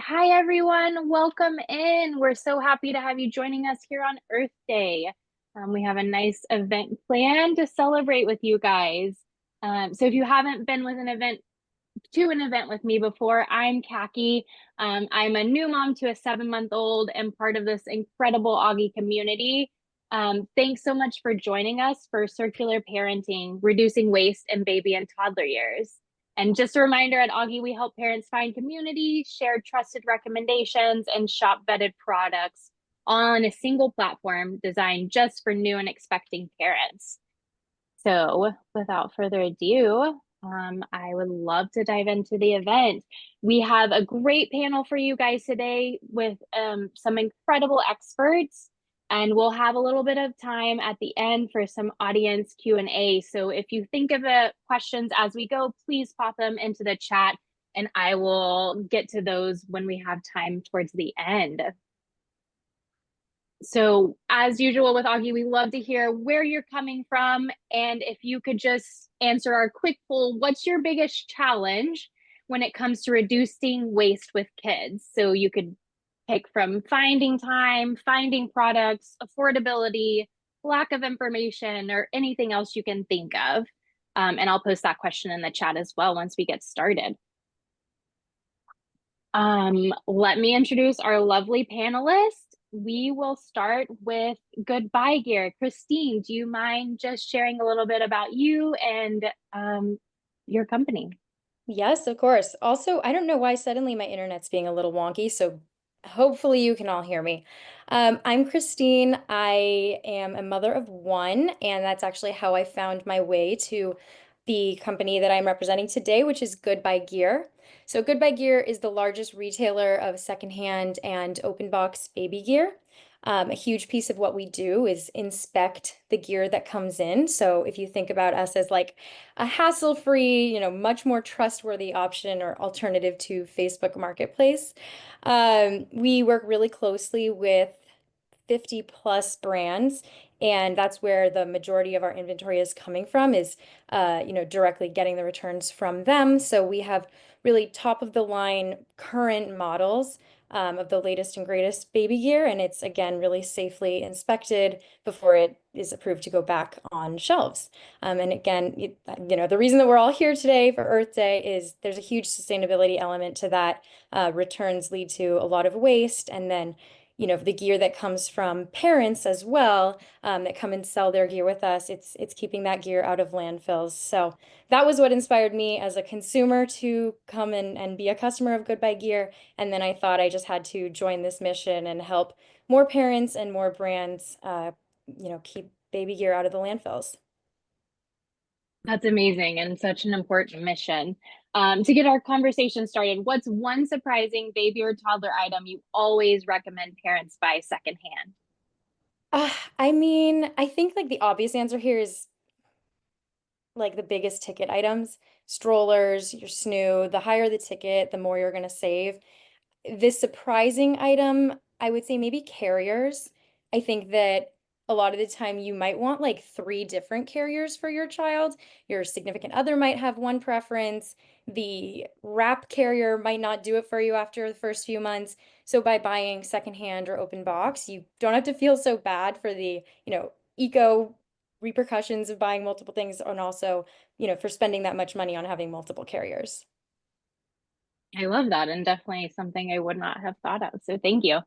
Hi, everyone. Welcome in. We're so happy to have you joining us here on Earth Day. We have a nice event planned to celebrate with you guys. So if you haven't been to an event with me before, I'm Kaki. I'm a new mom to a 7-month-old and part of this incredible Auggie community. Thanks so much for joining us for Circular Parenting, Reducing Waste in Baby and Toddler Years. And just a reminder, at Auggie, we help parents find community, share trusted recommendations, and shop vetted products all on a single platform designed just for new and expecting parents. So, without further ado, I would love to dive into the event. We have a great panel for you guys today with some incredible experts, and we'll have a little bit of time at the end for some audience Q&A. So if you think of questions as we go, please pop them into the chat, and I will get to those when we have time towards the end. So as usual with Auggie, we love to hear where you're coming from. And if you could just answer our quick poll, what's your biggest challenge when it comes to reducing waste with kids? So you could pick from finding time, finding products, affordability, lack of information, or anything else you can think of. And I'll post that question in the chat as well once we get started. Let me introduce our lovely panelists. We will start with GoodBuy Gear. Christine, do you mind just sharing a little bit about you and your company? Yes, of course. Also, I don't know why suddenly my internet's being a little wonky, so hopefully you can all hear me. I'm Christine. I am a mother of one, and that's actually how I found my way to the company that I'm representing today, which is GoodBuy Gear. So GoodBuy Gear is the largest retailer of secondhand and open box baby gear. A huge piece of what we do is inspect the gear that comes in. So if you think about us as like a hassle-free, much more trustworthy option or alternative to Facebook Marketplace, we work really closely with 50 plus brands, and that's where the majority of our inventory is coming from, is directly getting the returns from them. So we have really top of the line current models of the latest and greatest baby gear, and it's again really safely inspected before it is approved to go back on shelves. And again, the reason that we're all here today for Earth Day is there's a huge sustainability element to that. Returns lead to a lot of waste, and then the gear that comes from parents as well, that come and sell their gear with us, it's keeping that gear out of landfills. So that was what inspired me as a consumer to come and be a customer of GoodBuy Gear. And then I thought I just had to join this mission and help more parents and more brands, keep baby gear out of the landfills. That's amazing and such an important mission. To get our conversation started, what's one surprising baby or toddler item you always recommend parents buy secondhand? I mean, I think like the obvious answer here is like the biggest ticket items, strollers, your snoo. The higher the ticket, the more you're going to save. This surprising item, I would say maybe carriers. I think that a lot of the time you might want like three different carriers for your child. Your significant other might have one preference. The wrap carrier might not do it for you after the first few months. So by buying secondhand or open box, you don't have to feel so bad for the, eco repercussions of buying multiple things, and also, for spending that much money on having multiple carriers. I love that, and definitely something I would not have thought of. So thank you.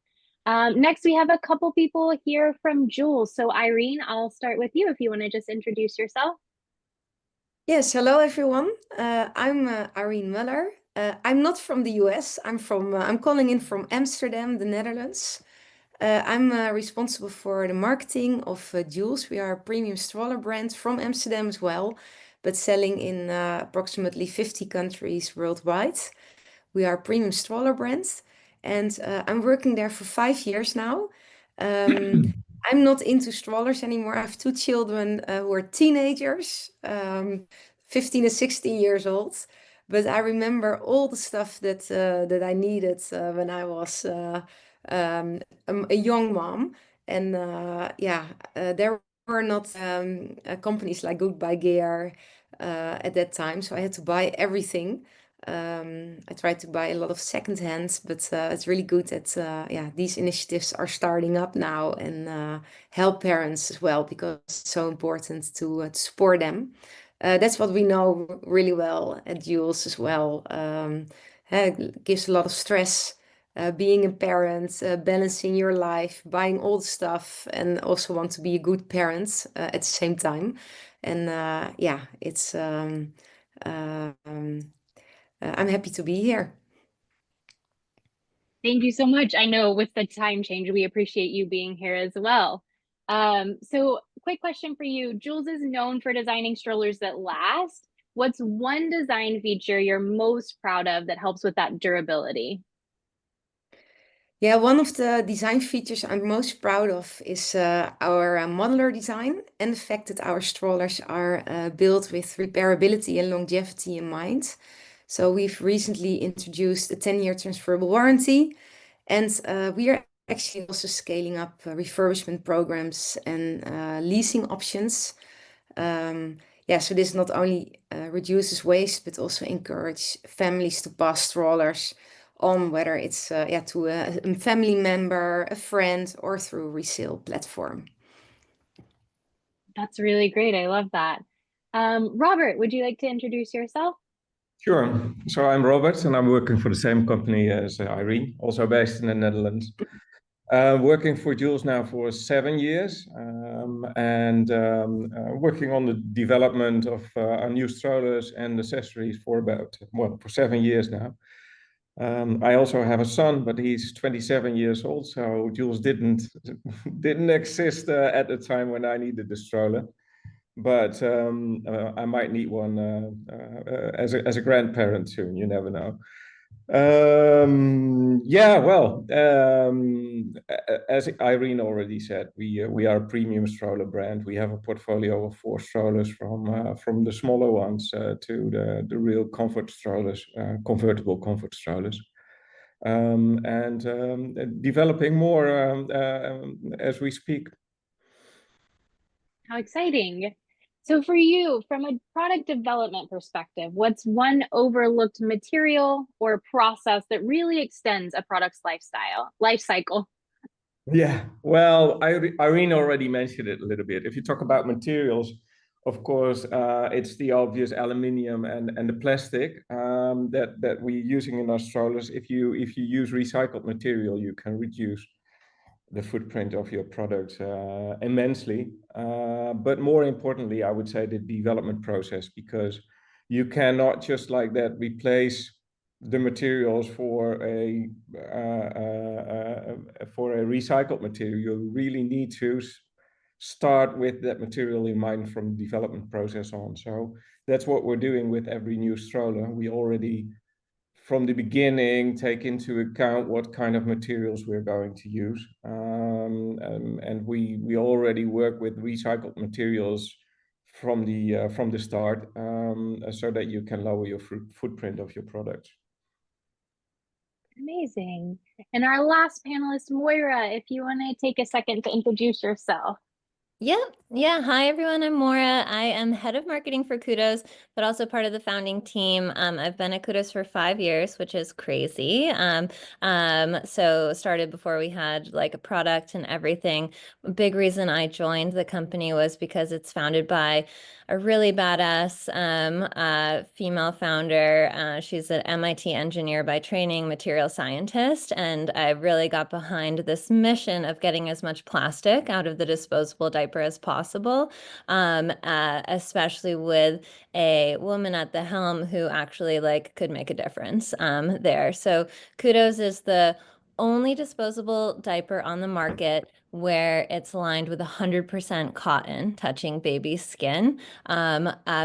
Next, we have a couple people here from Joolz. So Irene, I'll start with you if you want to just introduce yourself. Yes, hello everyone. I'm Irene Muller. I'm not from the US. I'm calling in from Amsterdam, the Netherlands. I'm responsible for the marketing of Joolz. We are a premium stroller brand from Amsterdam as well, but selling in approximately 50 countries worldwide. We are a premium stroller brand, and I'm working there for 5 years now. I'm not into strollers anymore. I have two children who are teenagers, 15 and 16 years old. But I remember all the stuff that I needed when I was a young mom. And there were not companies like GoodBuy Gear at that time, so I had to buy everything. I try to buy a lot of secondhand, but it's really good that yeah, these initiatives are starting up now and help parents as well because it's so important to support them. That's what we know really well at Joolz as well. It gives a lot of stress being a parent, balancing your life, buying all the stuff, and also want to be a good parent at the same time. And yeah, it's I'm happy to be here. Thank you so much. I know with the time change, we appreciate you being here as well. So quick question for you. Joolz is known for designing strollers that last. What's one design feature you're most proud of that helps with that durability? Yeah, one of the design features I'm most proud of is our modular design and the fact that our strollers are built with repairability and longevity in mind. So we've recently introduced a 10-year transferable warranty, and we are actually also scaling up refurbishment programs and leasing options. Yeah, so this not only reduces waste, but also encourage families to pass strollers on, whether it's yeah, to a family member, a friend, or through a resale platform. That's really great. I love that. Robert, would you like to introduce yourself? Sure. So I'm Robert, and I'm working for the same company as Irene, also based in the Netherlands. Working for Joolz now for 7 years, and working on the development of our new strollers and accessories for for 7 years now. I also have a son, but he's 27 years old, so Joolz didn't exist at the time when I needed the stroller. But I might need one as a grandparent soon. You never know. Yeah, well, as Irene already said, we are a premium stroller brand. We have a portfolio of 4 strollers from the smaller ones to the real comfort strollers, convertible comfort strollers. And developing more as we speak. How exciting. So for you, from a product development perspective, what's one overlooked material or process that really extends a product's life cycle? Yeah, well, Irene already mentioned it a little bit. If you talk about materials, of course, it's the obvious aluminium and the plastic that we're using in our strollers. If you use recycled material, you can reduce the footprint of your product immensely. But more importantly, I would say the development process, because you cannot just like that replace the materials for a recycled material. You really need to start with that material in mind from the development process on. So that's what we're doing with every new stroller. We already from the beginning take into account what kind of materials we're going to use. And we already work with recycled materials from the start, so that you can lower your footprint of your product. Amazing. And our last panelist, Moira, if you want to take a second to introduce yourself. Yeah. Hi, everyone. I'm Maura. I am head of marketing for Kudos, but also part of the founding team. I've been at Kudos for 5 years, which is crazy. So started before we had like a product and everything. A big reason I joined the company was because it's founded by a really badass female founder. She's an MIT engineer by training, material scientist, and I really got behind this mission of getting as much plastic out of the disposable diaper as possible, especially with a woman at the helm who actually like could make a difference there. So Kudos is the only disposable diaper on the market where it's lined with 100% cotton touching baby skin.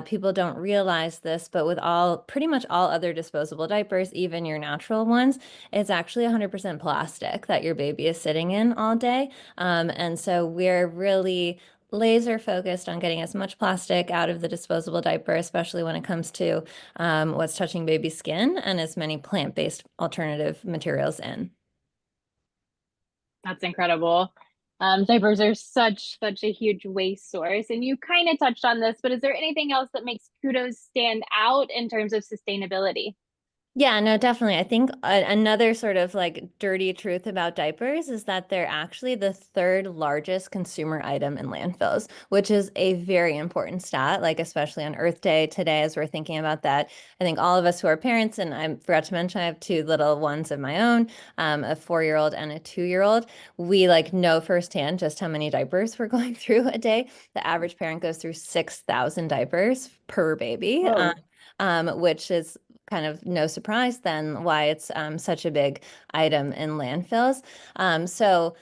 People don't realize this, but with pretty much all other disposable diapers, even your natural ones, it's actually 100% plastic that your baby is sitting in all day. And so we're really laser focused on getting as much plastic out of the disposable diaper, especially when it comes to what's touching baby skin, and as many plant-based alternative materials in. That's incredible. Diapers are such a huge waste source, and you kind of touched on this, but is there anything else that makes Kudos stand out in terms of sustainability? Yeah, no, definitely. I think another sort of like dirty truth about diapers is that they're actually the third largest consumer item in landfills, which is a very important stat, like especially on Earth Day today, as we're thinking about that. I think all of us who are parents, and I forgot to mention I have two little ones of my own, a 4-year-old and a 2-year-old. We like know firsthand just how many diapers we're going through a day. The average parent goes through 6,000 diapers per baby, Whoa. which is kind of no surprise then why it's such a big item in landfills. So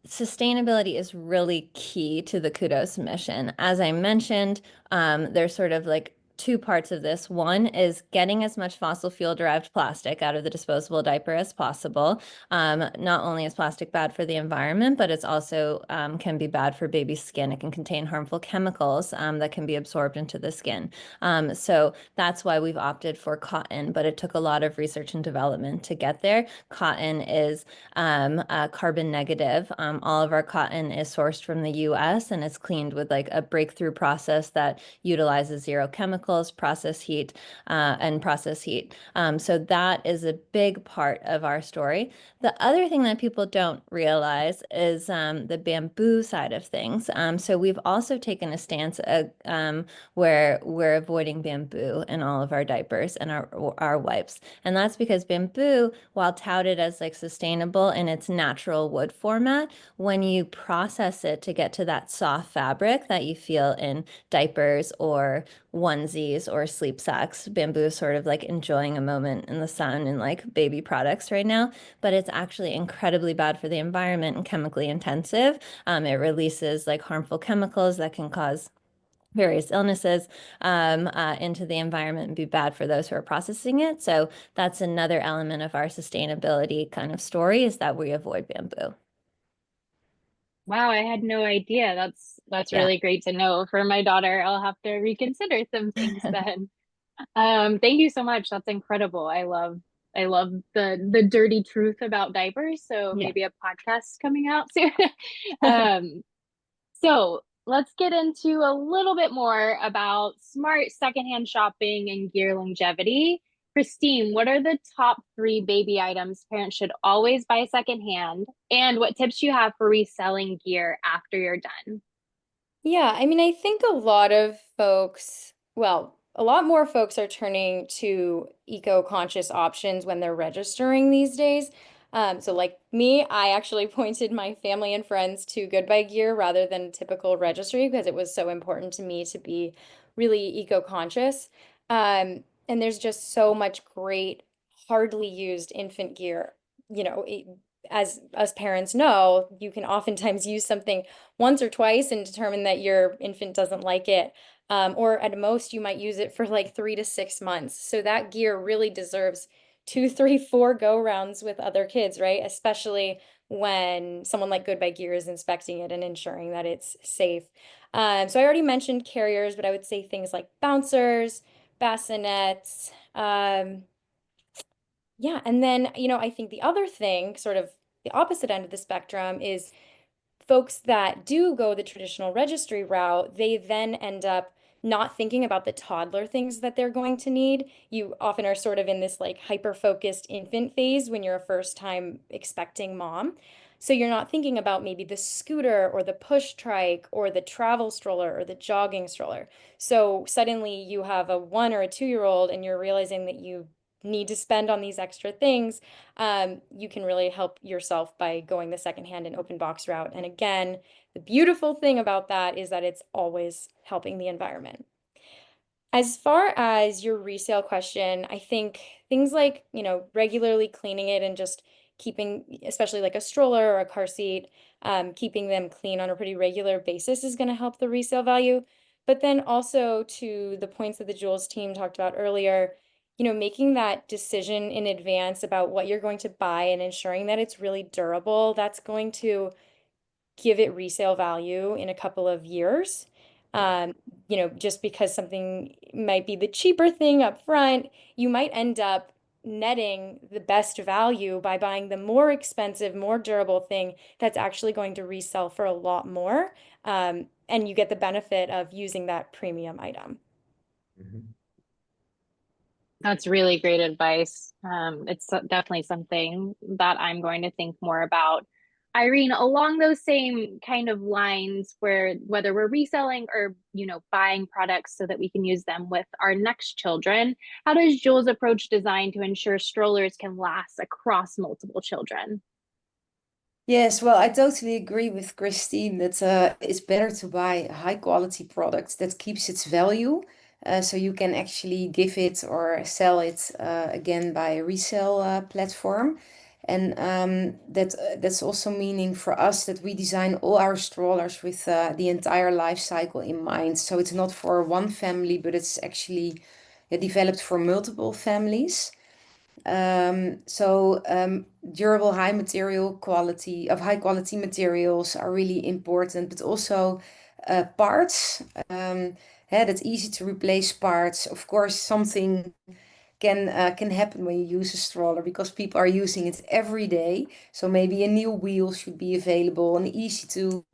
sustainability is really key to the Kudos mission. As I mentioned, there's sort of like two parts of this. One is getting as much fossil fuel derived plastic out of the disposable diaper as possible. Not only is plastic bad for the environment, but it's also can be bad for baby's skin. It can contain harmful chemicals that can be absorbed into the skin. So that's why we've opted for cotton, but it took a lot of research and development to get there. Cotton is carbon negative. All of our cotton is sourced from the US and it's cleaned with like a breakthrough process that utilizes zero chemicals, process heat, and process heat. So that is a big part of our story. The other thing that people don't realize is the bamboo side of things. So we've also taken a stance where we're avoiding bamboo in all of our diapers and our wipes. And that's because bamboo, while touted as like sustainable in its natural wood format, when you process it to get to that soft fabric that you feel in diapers or onesies or sleep sacks, bamboo is sort of like enjoying a moment in the sun in like baby products right now, but it's actually incredibly bad for the environment and chemically intensive. It releases like harmful chemicals that can cause various illnesses into the environment and be bad for those who are processing it. So that's another element of our sustainability kind of story is that we avoid bamboo. Wow, I had no idea. That's Yeah. really great to know. For my daughter, I'll have to reconsider some things then. Thank you so much. That's incredible. I love the dirty truth about diapers. So Yeah. maybe a podcast coming out soon. Um, so let's get into a little bit more about smart secondhand shopping and gear longevity. Christine, what are the top 3 baby items parents should always buy secondhand? And what tips you have for reselling gear after you're done? Yeah, I mean, I think a lot of folks, well, a lot more folks are turning to eco-conscious options when they're registering these days. So like me, I actually pointed my family and friends to GoodBuy Gear rather than typical registry because it was so important to me to be really eco-conscious. And there's just so much great, hardly used infant gear. You know, as us parents know, you can oftentimes use something once or twice and determine that your infant doesn't like it. Or at most, you might use it for like 3 to 6 months. So that gear really deserves 2, 3, 4 go rounds with other kids, right? Especially when someone like GoodBuy Gear is inspecting it and ensuring that it's safe. So I already mentioned carriers, but I would say things like bouncers, bassinets. Yeah, and then, I think the other thing, sort of the opposite end of the spectrum, is folks that do go the traditional registry route, they then end up not thinking about the toddler things that they're going to need. You often are sort of in this like hyper-focused infant phase when you're a first time expecting mom. So you're not thinking about maybe the scooter or the push trike or the travel stroller or the jogging stroller. So suddenly you have a 1 or a 2-year-old and you're realizing that you need to spend on these extra things. You can really help yourself by going the secondhand and open box route. And again, the beautiful thing about that is that it's always helping the environment. As far as your resale question, I think things like, regularly cleaning it and just keeping, especially like a stroller or a car seat, keeping them clean on a pretty regular basis is going to help the resale value. But then also to the points that the Joolz team talked about earlier, making that decision in advance about what you're going to buy and ensuring that it's really durable, that's going to give it resale value in a couple of years. Just because something might be the cheaper thing up front, you might end up netting the best value by buying the more expensive, more durable thing that's actually going to resell for a lot more. And you get the benefit of using that premium item. Mhm. That's really great advice. It's definitely something that I'm going to think more about. Irene, along those same kind of lines, where whether we're reselling or, buying products so that we can use them with our next children, how does Joolz approach design to ensure strollers can last across multiple children? Yes, well, I totally agree with Christine that it's better to buy high quality products that keeps its value. So you can actually give it or sell it again by a resale platform. And that's also meaning for us that we design all our strollers with the entire life cycle in mind. So it's not for one family, but it's actually developed for multiple families. Durable high quality materials are really important, but also parts. That's easy to replace parts. Of course, something can happen when you use a stroller because people are using it every day. So maybe a new wheel should be available and easy to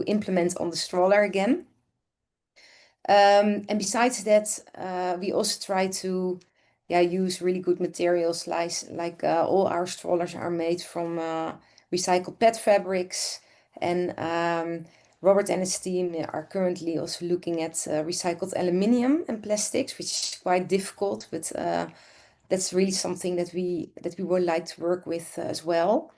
implement on the stroller again. And besides that, we also try to use really good materials all our strollers are made from recycled PET fabrics. And Robert and his team are currently also looking at recycled aluminium and plastics, which is quite difficult, but that's really something that we would like to work with as well.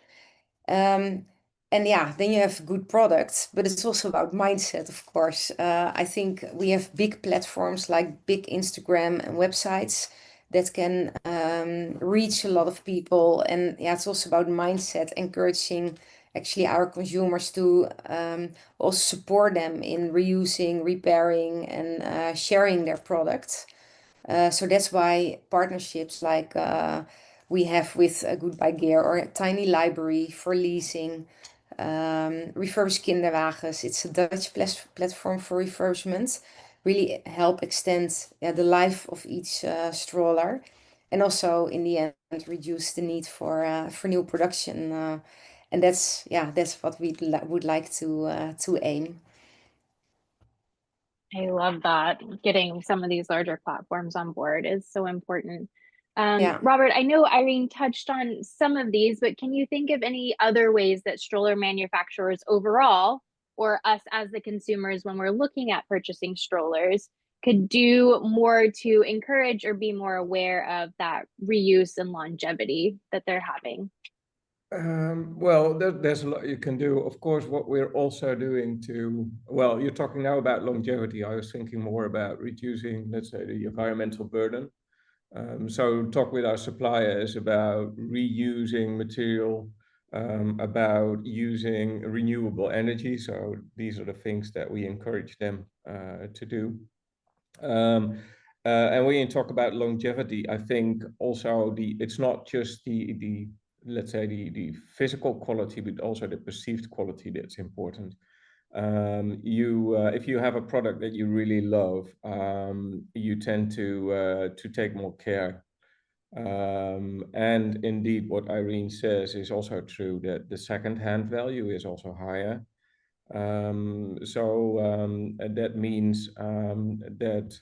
And then you have good products, but it's also about mindset, of course. I think we have big platforms like big Instagram and websites that can reach a lot of people. And it's also about mindset, encouraging actually our consumers to also support them in reusing, repairing, and sharing their products. So that's why partnerships like we have with GoodBuy Gear or a tiny library for leasing, refurbished kinderwagens. It's a Dutch platform for refurbishment. Really help extend the life of each stroller, and also in the end reduce the need for new production. And that's what we would like to aim. I love that. Getting some of these larger platforms on board is so important. Yeah. Robert, I know Irene touched on some of these, but can you think of any other ways that stroller manufacturers overall, or us as the consumers when we're looking at purchasing strollers, could do more to encourage or be more aware of that reuse and longevity that they're having? Well, there's a lot you can do. Of course, what we're also doing well, you're talking now about longevity. I was thinking more about reducing, let's say, the environmental burden. So talk with our suppliers about reusing material, about using renewable energy. So these are the things that we encourage them to do. And when you talk about longevity, I think also it's not just the let's say the physical quality, but also the perceived quality that's important. If you have a product that you really love, you tend to take more care. And indeed, what Irene says is also true, that the secondhand value is also higher. That means that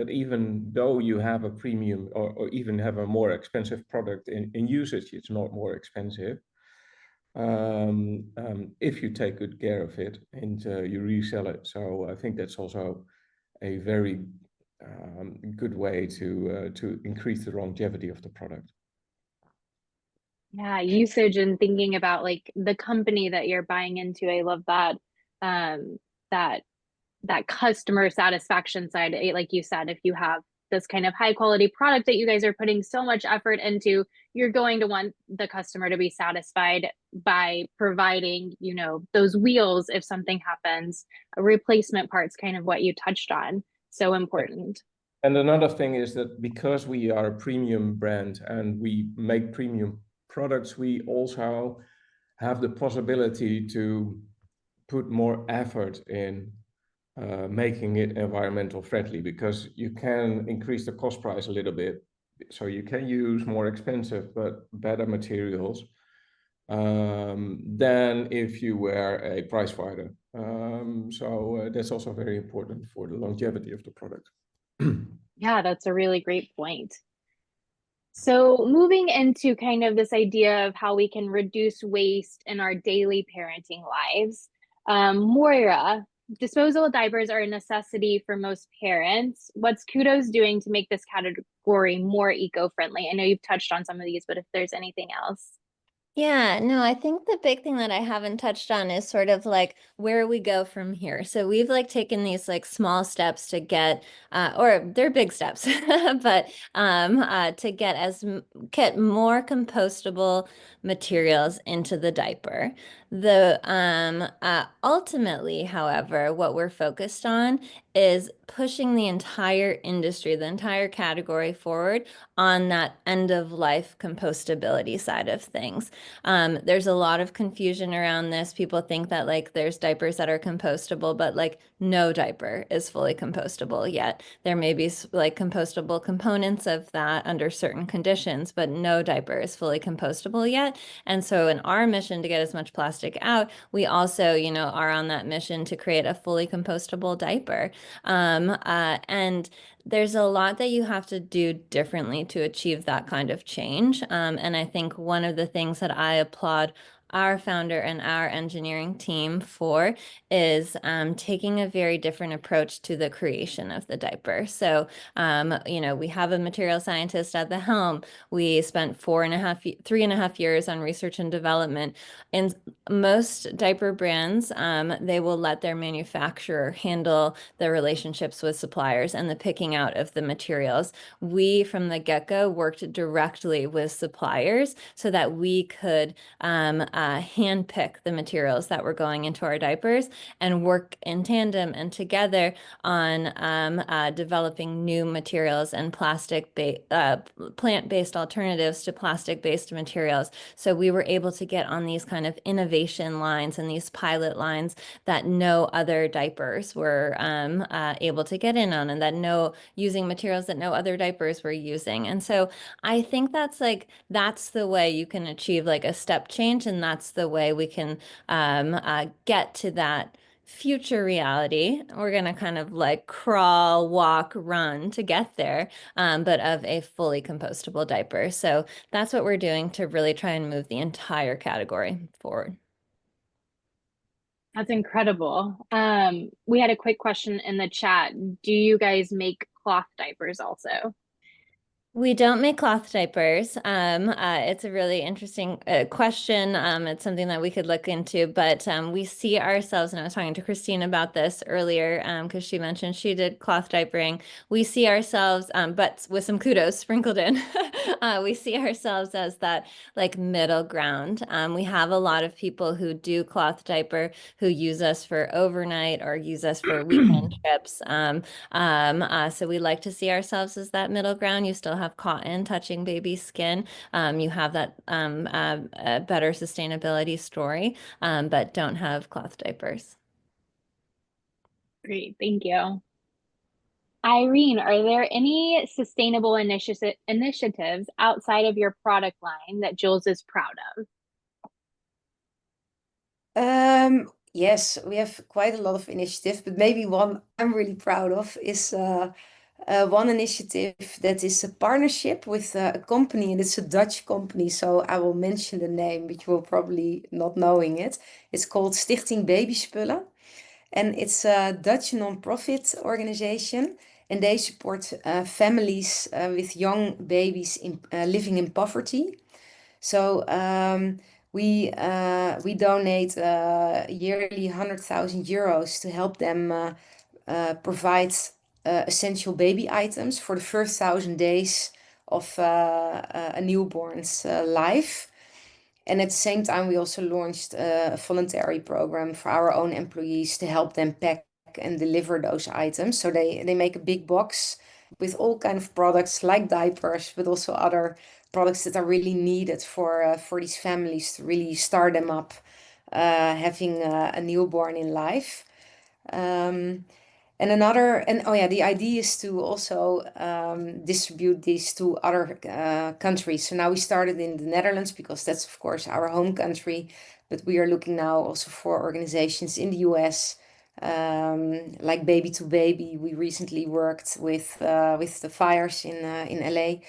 even though you have a premium or even have a more expensive product in usage, it's not more expensive if you take good care of it and you resell it. So I think that's also a very good way to increase the longevity of the product. Yeah, usage and thinking about like the company that you're buying into. I love that that that customer satisfaction side. Like you said, if you have this kind of high quality product that you guys are putting so much effort into, you're going to want the customer to be satisfied by providing, those wheels if something happens, replacement parts, kind of what you touched on. So important. And another thing is that because we are a premium brand and we make premium products, we also have the possibility to put more effort in making it environmental friendly, because you can increase the cost price a little bit. So you can use more expensive but better materials than if you were a price fighter. So that's also very important for the longevity of the product. Yeah, that's a really great point. So, moving into kind of this idea of how we can reduce waste in our daily parenting lives, Moira, disposable diapers are a necessity for most parents. What's Kudos doing to make this category more eco-friendly? I know you've touched on some of these, but if there's anything else. Yeah, no, I think the big thing that I haven't touched on is sort of like where we go from here. So we've like taken these like small steps to get, or they're big steps, but to get more compostable materials into the diaper. Ultimately, however, what we're focused on is pushing the entire industry, the entire category forward on that end of life compostability side of things. There's a lot of confusion around this. People think that like there's diapers that are compostable, but like no diaper is fully compostable yet. There may be like compostable components of that under certain conditions, but no diaper is fully compostable yet. And so in our mission to get as much plastic out, we also, are on that mission to create a fully compostable diaper. And there's a lot that you have to do differently to achieve that kind of change. And I think one of the things that I applaud our founder and our engineering team for is taking a very different approach to the creation of the diaper. So, we have a material scientist at the helm. We spent 3.5 years on research and development. In most diaper brands, they will let their manufacturer handle the relationships with suppliers and the picking out of the materials. We, from the get-go, worked directly with suppliers so that we could handpick the materials that were going into our diapers and work in tandem and together on developing new materials and plant-based alternatives to plastic-based materials. So we were able to get on these kind of innovation lines and these pilot lines that no other diapers were able to get in on, and using materials that no other diapers were using. And so I think that's the way you can achieve like a step change, and that's the way we can get to that future reality. We're going to kind of like crawl, walk, run to get there, but of a fully compostable diaper. So that's what we're doing to really try and move the entire category forward. That's incredible. We had a quick question in the chat. Do you guys make cloth diapers also? We don't make cloth diapers. It's a really interesting question. It's something that we could look into, but we see ourselves, and I was talking to Christine about this earlier because she mentioned she did cloth diapering. We see ourselves, but with some kudos sprinkled in, we see ourselves as that like middle ground. We have a lot of people who do cloth diaper who use us for overnight or use us for weekend trips. So we like to see ourselves as that middle ground. You still have cotton touching baby skin. You have that better sustainability story, but don't have cloth diapers. Great, thank you. Irene, are there any sustainable initiatives outside of your product line that Joolz is proud of? Yes, we have quite a lot of initiatives, but maybe one I'm really proud of is one initiative that is a partnership with a company, and it's a Dutch company, so I will mention the name, but you will probably not knowing it. It's called Stichting Babyspullen, and it's a Dutch non-profit organization, and they support families with young babies living in poverty. So we donate yearly 100,000 euros to help them provide essential baby items for the first 1,000 days of a newborn's life. And at the same time, we also launched a voluntary program for our own employees to help them pack and deliver those items. So they make a big box with all kind of products like diapers, but also other products that are really needed for these families to really start them up having a newborn in life. The idea is to also distribute these to other countries. So now we started in the Netherlands because that's of course our home country, but we are looking now also for organizations in the US, like Baby to Baby. We recently worked with the fires in LA,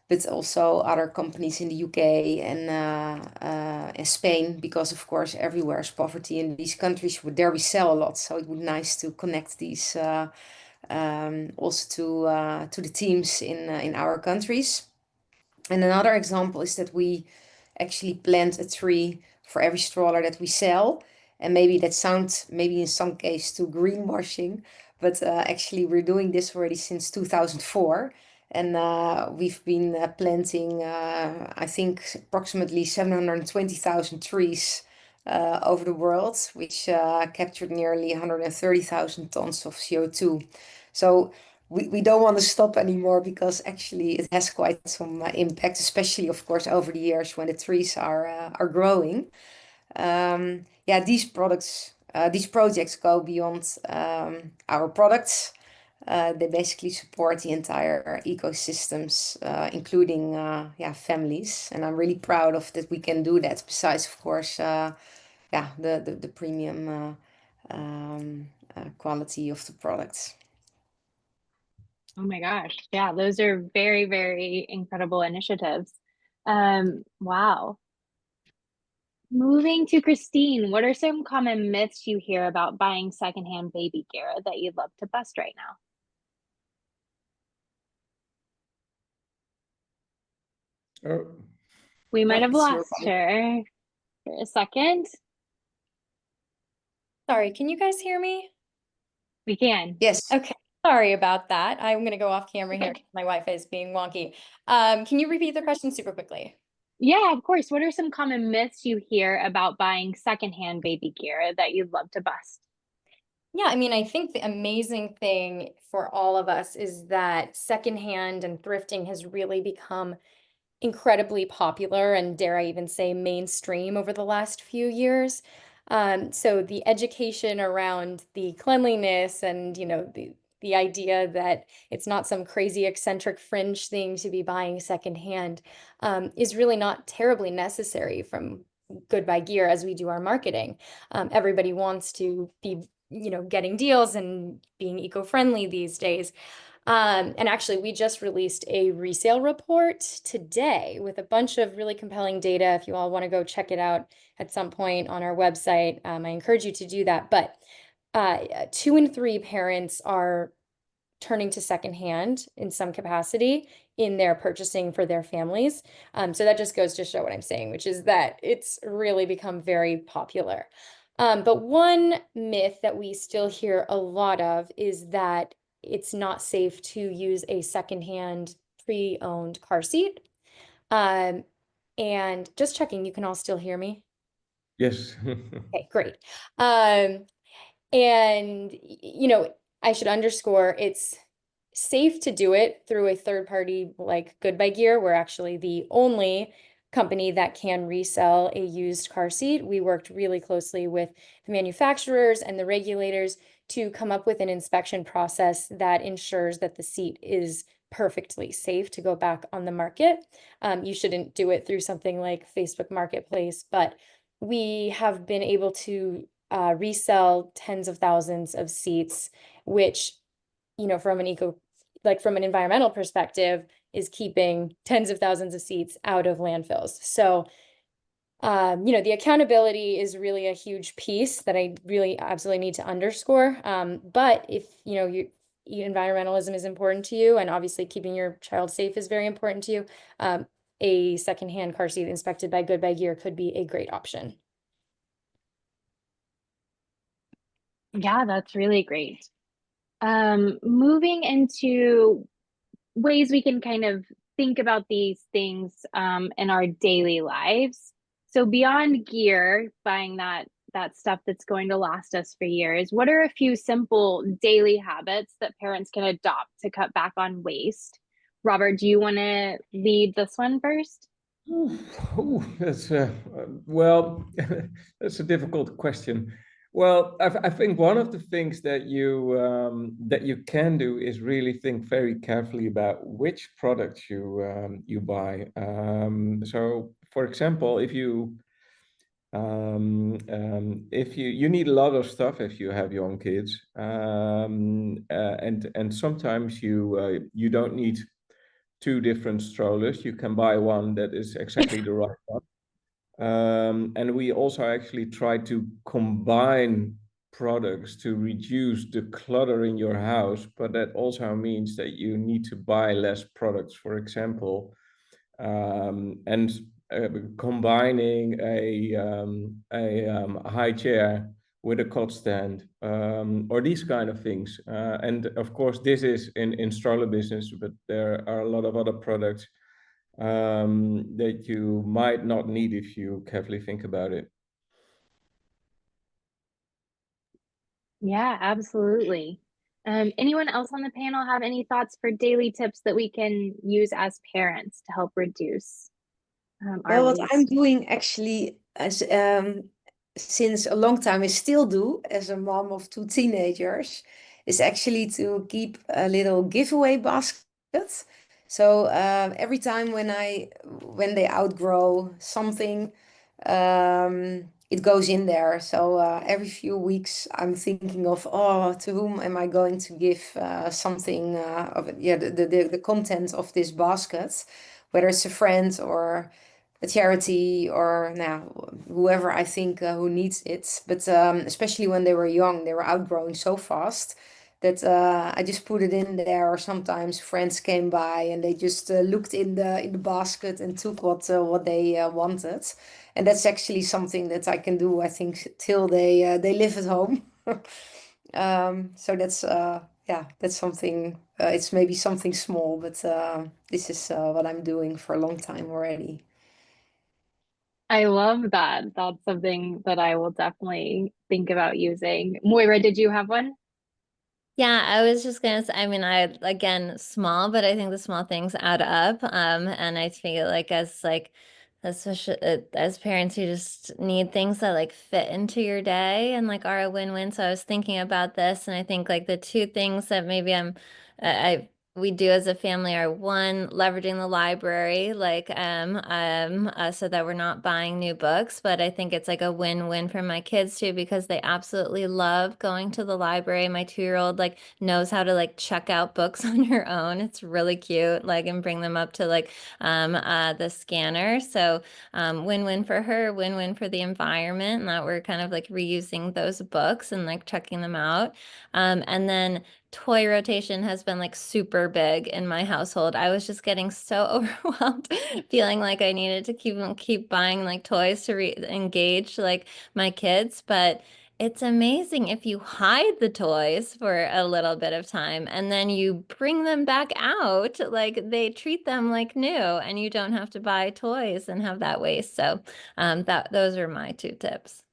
but also other companies in the UK and Spain, because of course everywhere is poverty in these countries. There we sell a lot, so it would be nice to connect these also to the teams in our countries. And another example is that we actually plant a tree for every stroller that we sell. And maybe that sounds maybe in some case too greenwashing, but actually we're doing this already since 2004. And we've been planting, I think, approximately 720,000 trees over the world, which captured nearly 130,000 tons of CO2. So we don't want to stop anymore, because actually it has quite some impact, especially of course over the years when the trees are growing. Yeah, these projects go beyond our products. They basically support the entire ecosystems, including yeah, families, and I'm really proud of that we can do that. Besides, of course, yeah, the premium quality of the products. Oh my gosh. Yeah, those are very, very incredible initiatives. Wow. Moving to Christine, what are some common myths you hear about buying secondhand baby gear that you'd love to bust right now? Oh, We might have It's your lost her for a second. Sorry, can you guys hear me? We can. Yes. Okay, sorry about that. I'm gonna go off camera here. Okay. My Wi-Fi is being wonky. Can you repeat the question super quickly? Yeah, of course. What are some common myths you hear about buying secondhand baby gear that you'd love to bust? Yeah, I mean, I think the amazing thing for all of us is that secondhand and thrifting has really become incredibly popular and, dare I even say, mainstream over the last few years. So the education around the cleanliness and, the idea that it's not some crazy eccentric fringe thing to be buying secondhand is really not terribly necessary from GoodBuy Gear as we do our marketing. Everybody wants to be, getting deals and being eco-friendly these days. And actually, we just released a resale report today with a bunch of really compelling data. If you all want to go check it out at some point on our website, I encourage you to do that. But 2 in 3 parents are turning to secondhand in some capacity in their purchasing for their families. So that just goes to show what I'm saying, which is that it's really become very popular. But one myth that we still hear a lot of is that it's not safe to use a secondhand pre-owned car seat. And just checking, you can all still hear me? yes. Okay, great. And I should underscore it's safe to do it through a third party like GoodBuy Gear. We're actually the only company that can resell a used car seat. We worked really closely with the manufacturers and the regulators to come up with an inspection process that ensures that the seat is perfectly safe to go back on the market. You shouldn't do it through something like Facebook Marketplace, but we have been able to resell tens of thousands of seats, which, from an environmental perspective, is keeping tens of thousands of seats out of landfills. So, the accountability is really a huge piece that I really absolutely need to underscore. But if, environmentalism is important to you, and obviously keeping your child safe is very important to you, a secondhand car seat inspected by GoodBuy Gear could be a great option. Yeah, that's really great. Moving into ways we can kind of think about these things in our daily lives. So beyond gear, buying that stuff that's going to last us for years, what are a few simple daily habits that parents can adopt to cut back on waste? Robert, do you want to lead this one first? That's well, that's a difficult question. Well, I think one of the things that you can do is really think very carefully about which products you buy. So, for example, if you If you need a lot of stuff if you have young kids, and sometimes you don't need two different strollers. You can buy one that is exactly the right one. And we also actually try to combine products to reduce the clutter in your house, but that also means that you need to buy less products. For example, and combining a high chair with a cot stand, or these kind of things. And of course, this is in stroller business, but there are a lot of other products that you might not need if you carefully think about it. Yeah, absolutely. Anyone else on the panel have any thoughts for daily tips that we can use as parents to help reduce our Well, what I'm waste? doing actually as since a long time, I still do as a mom of two teenagers, is actually to keep a little giveaway basket. So every time when they outgrow something, it goes in there. So every few weeks, I'm thinking of, oh, to whom am I going to give something of it? Yeah, the content of this basket, whether it's a friend or a charity or now whoever I think who needs it. But especially when they were young, they were outgrowing so fast that I just put it in there. Or sometimes friends came by and they just looked in the basket and took what they wanted. And that's actually something that I can do, I think, till they live at home. So that's yeah, that's something. It's maybe something small, but this is what I'm doing for a long time already. I love that. That's something that I will definitely think about using. Moira, did you have one? Yeah, I was just gonna say, I mean, again, small, but I think the small things add up. And I feel like especially as parents, you just need things that like fit into your day and like are a win-win. So I was thinking about this, and I think like the two things that maybe we do as a family are one, leveraging the library, like so that we're not buying new books, but I think it's like a win-win for my kids too because they absolutely love going to the library. My 2-year-old like knows how to like check out books on her own. It's really cute, like and bring them up to like the scanner. So win-win for her, win-win for the environment, and that we're kind of like reusing those books and like checking them out. And then toy rotation has been like super big in my household. I was just getting so overwhelmed, feeling like I needed to keep buying like toys to engage like my kids, but it's amazing if you hide the toys for a little bit of time and then you bring them back out, like they treat them like new and you don't have to buy toys and have that waste. So those are my 2 tips.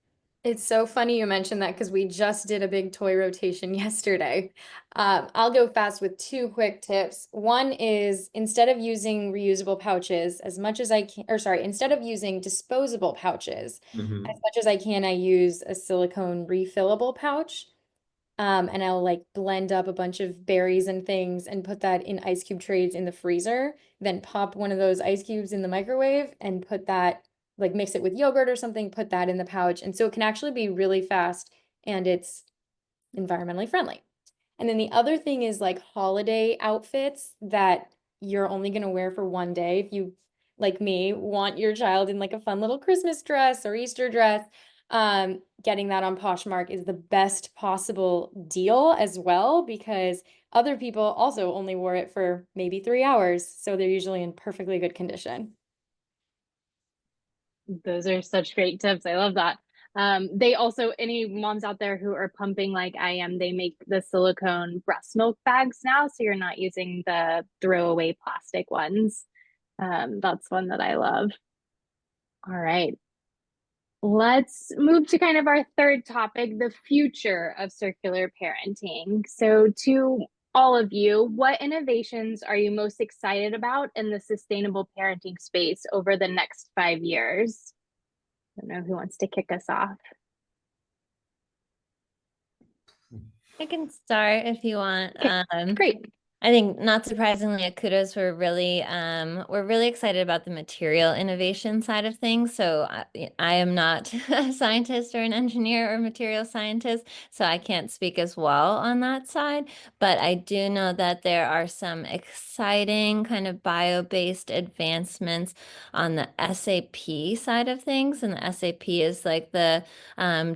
It's so funny you mentioned that because we just did a big toy rotation yesterday. I'll go fast with 2 quick tips. One is instead of using reusable pouches as much as I can, or sorry, instead of using disposable pouches, as much as I can, I use a silicone refillable pouch. And I'll like blend up a bunch of berries and things and put that in ice cube trays in the freezer, then pop one of those ice cubes in the microwave and put that like mix it with yogurt or something, put that in the pouch. And so it can actually be really fast and it's environmentally friendly. And then the other thing is like holiday outfits that you're only going to wear for one day. If you, like me, want your child in like a fun little Christmas dress or Easter dress, getting that on Poshmark is the best possible deal as well because other people also only wore it for maybe 3 hours. So they're usually in perfectly good condition. Those are such great tips. I love that. They also, any moms out there who are pumping like I am, they make the silicone breast milk bags now. So you're not using the throwaway plastic ones. That's one that I love. All right. Let's move to kind of our third topic, the future of circular parenting. So, to all of you, what innovations are you most excited about in the sustainable parenting space over the next 5 years? I don't know who wants to kick us off. I can start if you want. Okay, great. I think not surprisingly at Kudos, we're really excited about the material innovation side of things. So I am not a scientist or an engineer or material scientist, so I can't speak as well on that side. But I do know that there are some exciting kind of bio-based advancements on the SAP side of things. And the SAP is like the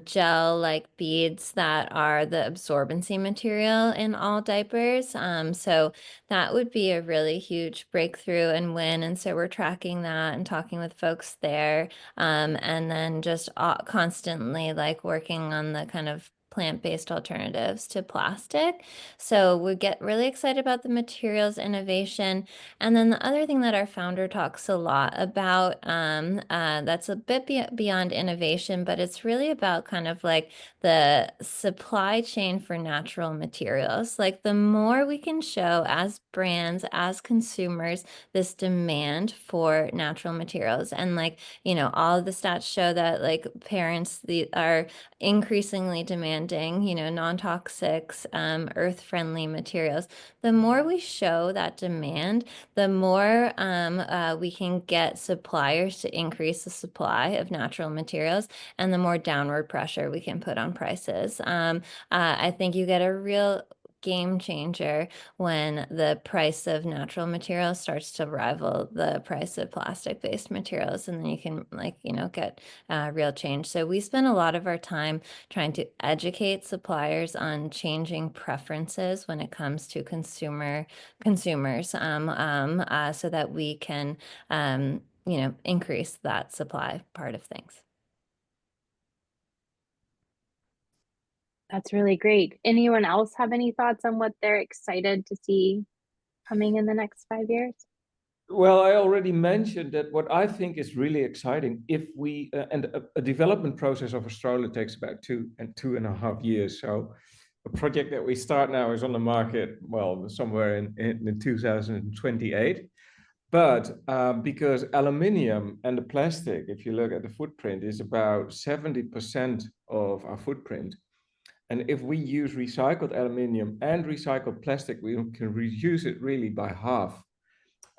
gel like beads that are the absorbency material in all diapers. So that would be a really huge breakthrough and win. And so we're tracking that and talking with folks there. And then just constantly like working on the kind of plant-based alternatives to plastic. So we get really excited about the materials innovation. And then the other thing that our founder talks a lot about, that's a bit beyond innovation, but it's really about kind of like the supply chain for natural materials. Like the more we can show as brands, as consumers, this demand for natural materials. And like, you know, all of the stats show that like parents are increasingly demanding, you know, non-toxics, earth-friendly materials. The more we show that demand, the more we can get suppliers to increase the supply of natural materials, and the more downward pressure we can put on prices. I think you get a real game changer when the price of natural materials starts to rival the price of plastic-based materials, and then you can like, you know, get real change. So we spend a lot of our time trying to educate suppliers on changing preferences when it comes to consumers, so that we can, you know, increase that supply part of things. That's really great. Anyone else have any thoughts on what they're excited to see coming in the next 5 years? Well, I already mentioned that what I think is really exciting, if we, and a development process of a stroller takes about 2.5 years. So a project that we start now is on the market, well, somewhere in 2028. But because aluminium and the plastic, if you look at the footprint, is about 70% of our footprint. And if we use recycled aluminium and recycled plastic, we can reduce it really by half.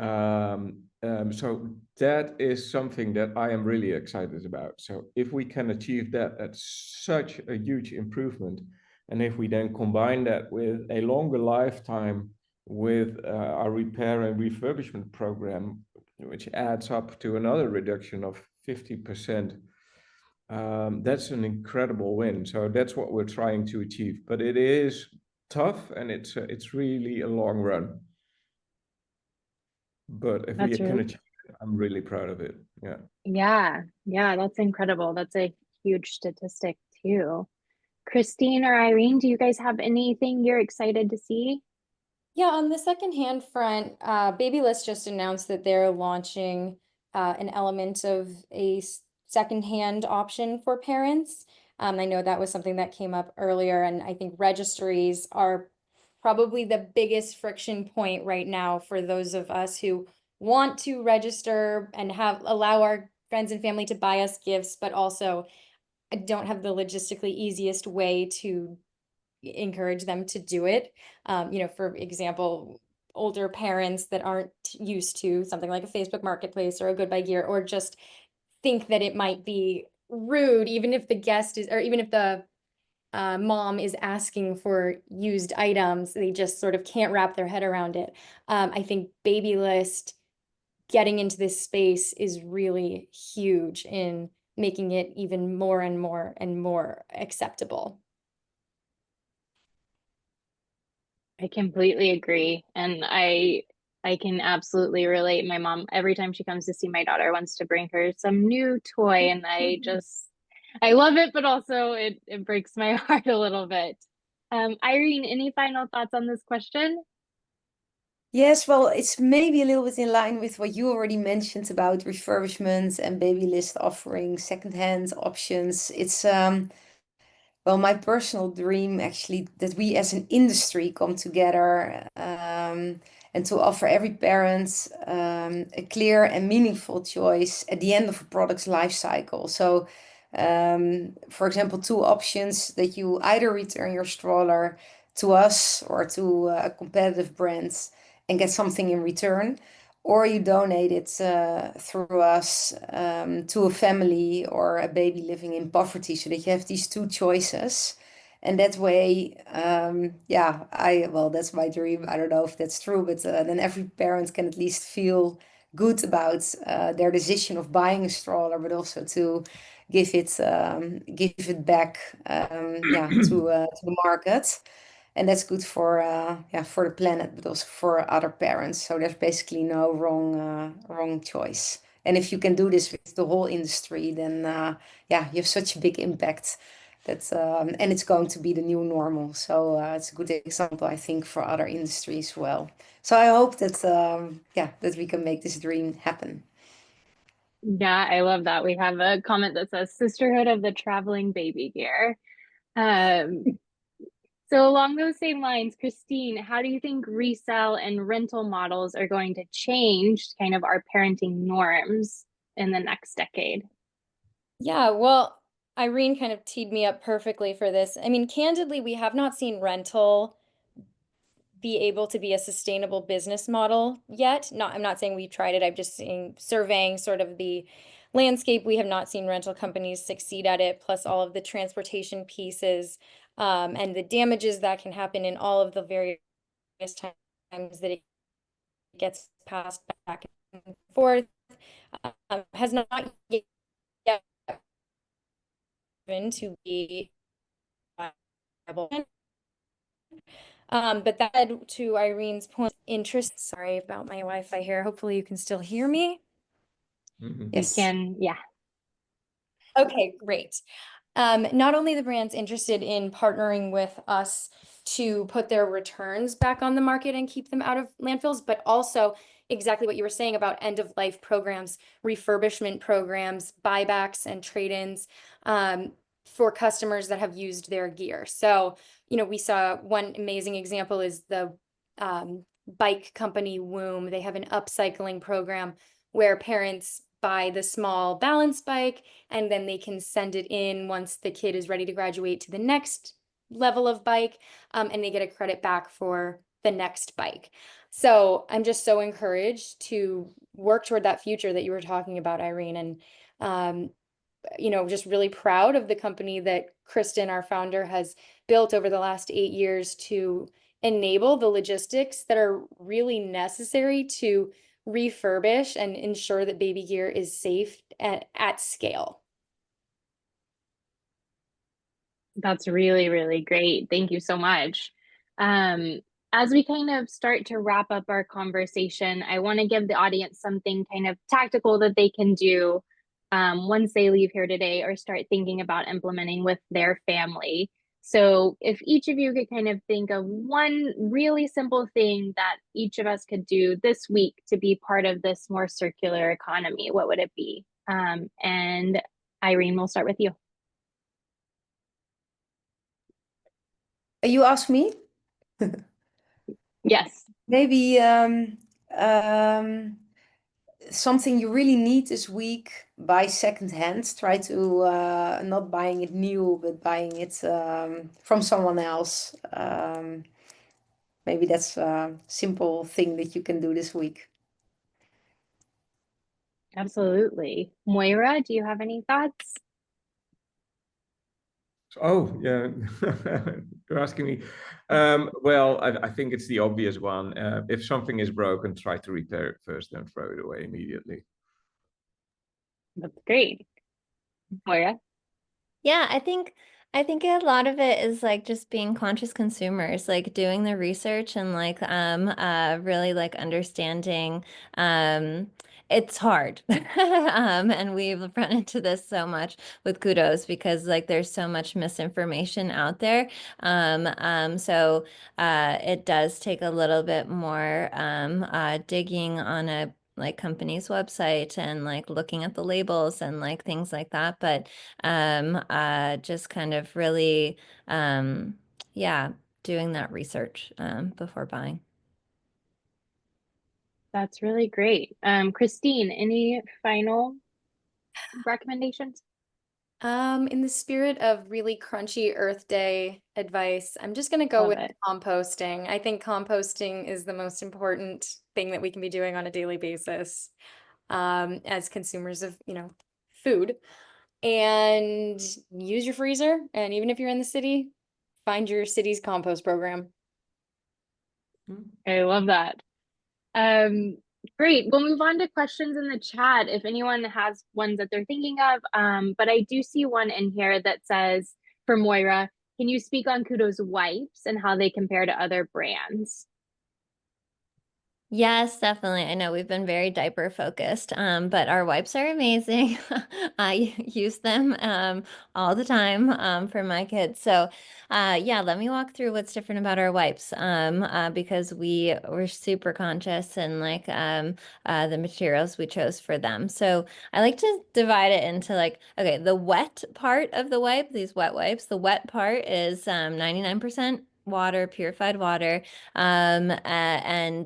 So that is something that I am really excited about. So if we can achieve that, that's such a huge improvement. And if we then combine that with a longer lifetime with our repair and refurbishment program, which adds up to another reduction of 50%, that's an incredible win. So that's what we're trying to achieve. But it is tough, and it's really a long run. But if we can achieve it, I'm really proud of it. Yeah. Yeah, that's incredible. That's a huge statistic too. Christine or Irene, do you guys have anything you're excited to see? Yeah, on the secondhand front, Babylist just announced that they're launching an element of a secondhand option for parents. I know that was something that came up earlier, and I think registries are probably the biggest friction point right now for those of us who want to register and allow our friends and family to buy us gifts, but also don't have the logistically easiest way to encourage them to do it. You know, for example, older parents that aren't used to something like a Facebook Marketplace or a GoodBuy Gear, or just think that it might be rude, even if the guest is, or even if the mom is asking for used items, they just sort of can't wrap their head around it. I think Babylist getting into this space is really huge in making it even more and more and more acceptable. I completely agree. And I can absolutely relate. My mom, every time she comes to see my daughter, wants to bring her some new toy. And I love it, but also it breaks my heart a little bit. Irene, any final thoughts on this question? Yes, well, it's maybe a little bit in line with what you already mentioned about refurbishment and Babylist offering secondhand options. It's well, my personal dream actually that we as an industry come together and to offer every parent a clear and meaningful choice at the end of a product's life cycle. So, for example, two options that you either return your stroller to us or to a competitive brand and get something in return, or you donate it through us to a family or a baby living in poverty, so that you have these two choices. And that way, yeah, well, that's my dream. I don't know if that's true, but then every parent can at least feel good about their decision of buying a stroller, but also to give it back, yeah, to the market. And that's good for yeah, for the planet, but also for other parents. So there's basically no wrong choice. And if you can do this with the whole industry, then yeah, you have such a big impact. That and it's going to be the new normal. So it's a good example, I think, for other industries as well. So I hope that yeah, that we can make this dream happen. Yeah, I love that. We have a comment that says Sisterhood of the Traveling Baby Gear. Um, so along those same lines, Christine, how do you think resale and rental models are going to change kind of our parenting norms in the next decade? Yeah, well, Irene kind of teed me up perfectly for this. I mean, candidly, we have not seen rental be able to be a sustainable business model yet. I'm not saying we've tried it. I'm just saying surveying sort of the landscape. We have not seen rental companies succeed at it, plus all of the transportation pieces, and the damages that can happen in all of the various times that it gets passed back and forth, has not yet proven to be viable. But that led to Irene's point, interest. Sorry about my Wi-Fi here. Hopefully you can still hear me. Mhm. We Yes. can, yeah. Okay, great. Not only the brands interested in partnering with us to put their returns back on the market and keep them out of landfills, but also exactly what you were saying about end-of-life programs, refurbishment programs, buybacks and trade-ins for customers that have used their gear. So, you know, we saw one amazing example is the bike company Woom. They have an upcycling program where parents buy the small balance bike and then they can send it in once the kid is ready to graduate to the next level of bike, and they get a credit back for the next bike. So I'm just so encouraged to work toward that future that you were talking about, Irene, and you know, just really proud of the company that Kristen, our founder, has built over the last 8 years to enable the logistics that are really necessary to refurbish and ensure that baby gear is safe at scale. That's really, really great. Thank you so much. As we kind of start to wrap up our conversation, I want to give the audience something kind of tactical that they can do once they leave here today or start thinking about implementing with their family. So, if each of you could kind of think of one really simple thing that each of us could do this week to be part of this more circular economy, what would it be? And Irene, we'll start with you. You ask me? Yes. Maybe something you really need this week, buy secondhand. Try to not buying it new, but buying it from someone else. Maybe that's a simple thing that you can do this week. Absolutely. Moira, do you have any thoughts? Oh, yeah, you're asking me. Well, I think it's the obvious one. If something is broken, try to repair it first, then throw it away immediately. That's great. Moira? Yeah, I think a lot of it is like just being conscious consumers, like doing the research and like really like understanding it's hard. And we've run into this so much with Kudos because like there's so much misinformation out there. So it does take a little bit more digging on a like company's website and like looking at the labels and like things like that. But just kind of really, yeah, doing that research before buying. That's really great. Christine, any final recommendations? In the spirit of really crunchy Earth Day advice, I'm just gonna go Love with it. composting. I think composting is the most important thing that we can be doing on a daily basis, as consumers of, food. And use your freezer, and even if you're in the city, find your city's compost program. I love that. Um, Great. We'll move on to questions in the chat if anyone has ones that they're thinking of. But I do see one in here that says, for Moira, can you speak on Kudos wipes and how they compare to other brands? Yes, definitely. I know we've been very diaper focused, but our wipes are amazing. I use them all the time for my kids. So yeah, let me walk through what's different about our wipes because we're super conscious and like the materials we chose for them. So I like to divide it into like, okay, the wet part of the wipe, these wet wipes, the wet part is 99% water, purified water, and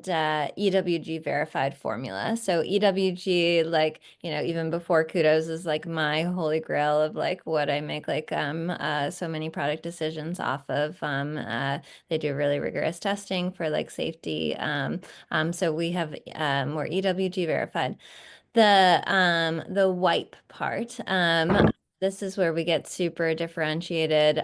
EWG verified formula. So EWG, like, even before Kudos is like my holy grail of like what I make like so many product decisions off of. They do really rigorous testing for like safety. So we have more EWG verified. The wipe part, this is where we get super differentiated.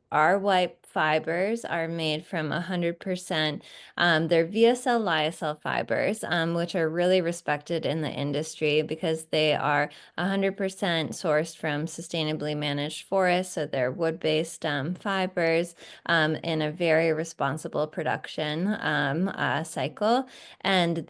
Our wipe fibers are made from 100%, they're VSL lyocell fibers, which are really respected in the industry because they are 100% sourced from sustainably managed forests. So they're wood-based fibers in a very responsible production cycle. And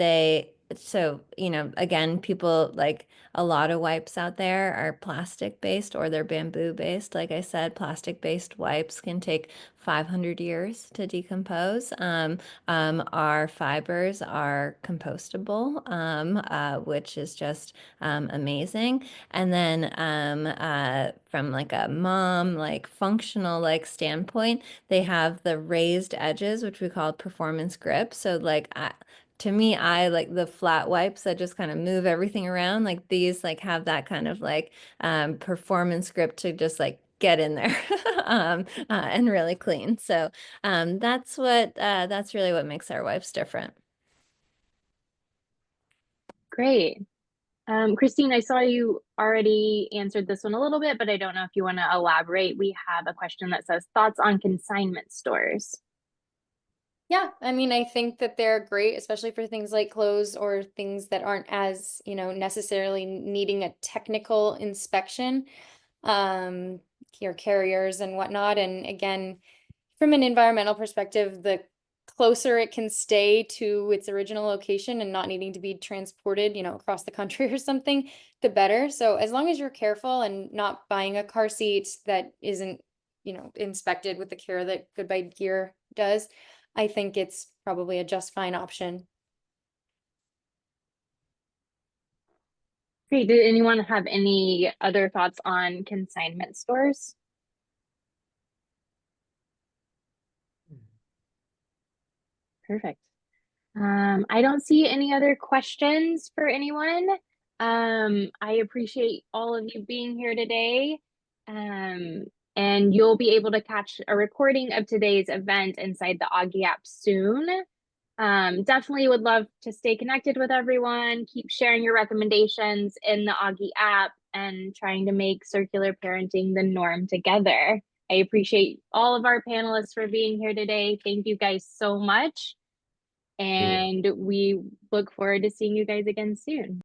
so, again, people like a lot of wipes out there are plastic based or they're bamboo based. Like I said, plastic based wipes can take 500 years to decompose. Our fibers are compostable, which is just amazing. And then from like a mom, like functional like standpoint, they have the raised edges, which we call performance grip. So like to me, I like the flat wipes that just kind of move everything around. Like these like have that kind of like performance grip to just like get in there and really clean. So that's really what makes our wipes different. Great. Christine, I saw you already answered this one a little bit, but I don't know if you want to elaborate. We have a question that says, thoughts on consignment stores? Yeah, I mean, I think that they're great, especially for things like clothes or things that aren't as, necessarily needing a technical inspection, your carriers and whatnot. And again, from an environmental perspective, the closer it can stay to its original location and not needing to be transported, across the country or something, the better. So as long as you're careful and not buying a car seat that isn't, inspected with the care that GoodBuy Gear does, I think it's probably a just fine option. Great. Did anyone have any other thoughts on consignment stores? Perfect. I don't see any other questions for anyone. I appreciate all of you being here today. And you'll be able to catch a recording of today's event inside the Auggie app soon. Definitely would love to stay connected with everyone, keep sharing your recommendations in the Auggie app and trying to make circular parenting the norm together. I appreciate all of our panelists for being here today. Thank you guys so much. And we look forward to seeing you guys again soon.